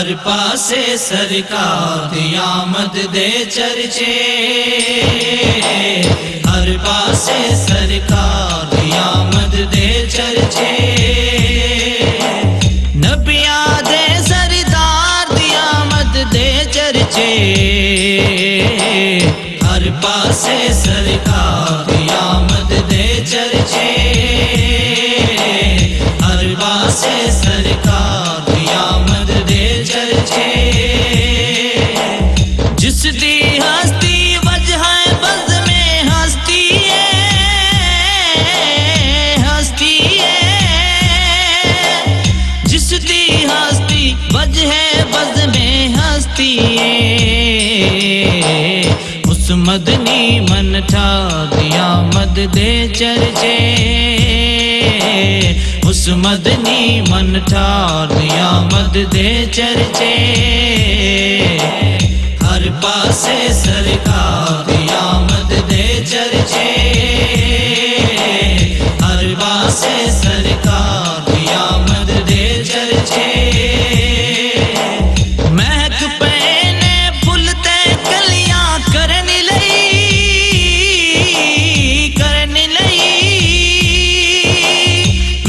हर पासे सरकार दी आमद दे चर्चे, हर पासे सरकार दी आमद दे चर्चे, नबियां दे सरदार दी आमद दे चर्चे, हर पासे सरकार दी आमद दे चर्चे, हर पासे सरकार दी आमद दे चर्चे, जिस दी हस्ती वजह बज़ में हस्ती है, जिस दी हस्ती वजह बज़ में हस्ती है, उस मदनी मन ठा दी आमद दे चर्चे, उस मदनी मन ठार दी आमद दे चर्चे, हर पासे सरकार दी आमद दे चर्चे, हर पासे सरकार दी आमद दे चर्चे, महक पैने फुल ते कलियां करन लई, करन लई,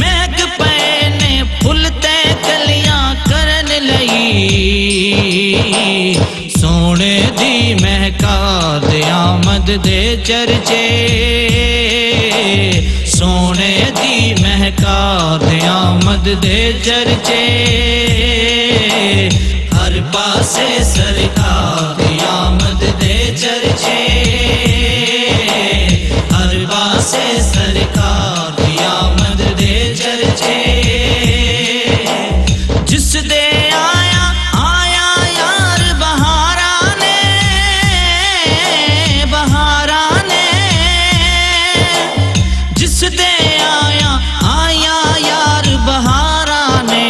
महक पैने फुल ते कलियां करन लई, सोने दी महका दे आमद दे चर्चे, सोने दी महका दे आमद दे चर्चे, हर पासे सरकार दी आमद दे चर्चे, हर पासे सरकार दी आमद दे चर्चे, जिस दे आया आया यार बहारा ने, बहारा ने, जिस दे आया आया यार बहारा ने,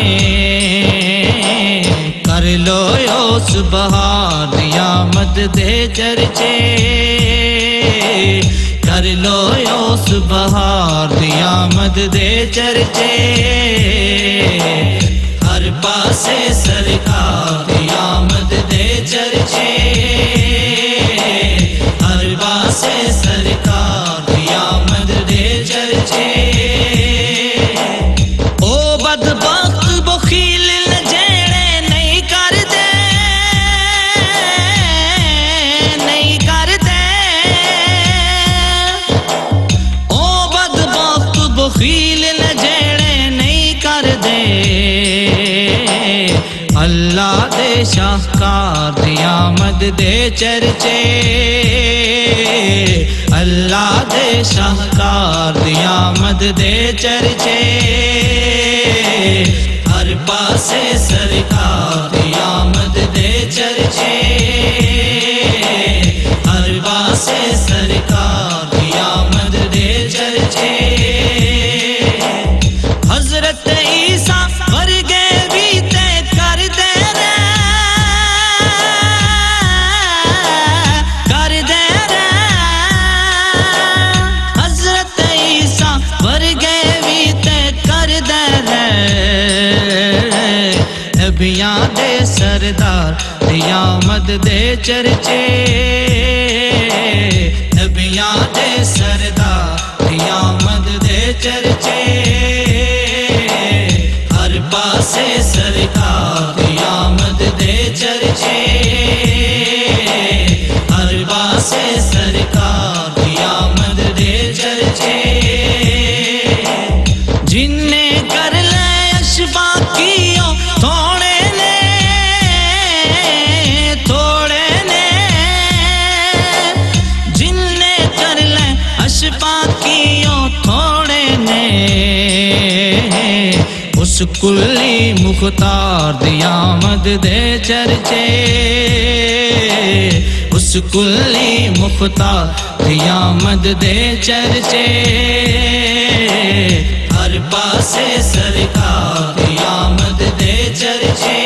कर लो उस बहार दी आमद दे चर्चे, कर लो उस बहार दी आमद दे चर्चे, हर पासे सरकार दी आमद दे चर्चे, हर पासे सरकार दी आमद दे चर्चे, ओ बदबख्त बखील जेड़े नहीं करदे, नहीं करदे, ओ बदबख्त बखील जेड़े नहीं करदे, अल्लाह दे शाहकार दी आमद दे चर्चे, अल्लाह दे शाहकार दी आमद दे चर्चे, हर पासे सरकार दी आमद दे चर्चे, हर पासे सरकार दी आमद दे चर्चे, हजरत ईसा वर्गे भी ते कर दे रे, कर दे रे, हजरत ईसा वर्गे भी ते कर दे रे, नबियां दे सरदार दी आमद दे चर्चे, नबियां दे सरदार दी आमद दे चर्चे, हर पासे सरकार दी आमद दे चर्चे, हर पासे सरकार दी आमद दे चर्चे, जिन्ने कर ले अशफाकियों थोड़े ने, थोड़े ने, जिन्ने कर ले अशफाकियों थोड़े ने, उस कुल्ली मुख्तार दी आमद दे चर्चे, उस कुल्ली मुख्तार दी आमद दे चर्चे, हर पासे सरकार दी आमद दे चर्चे,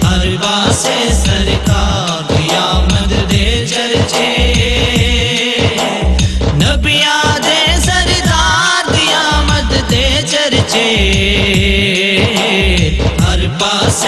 हर पासे सरकार दी आमद दे चर्चे, नबियां दे सरदार दी आमद दे चर्चे, हर अब्बास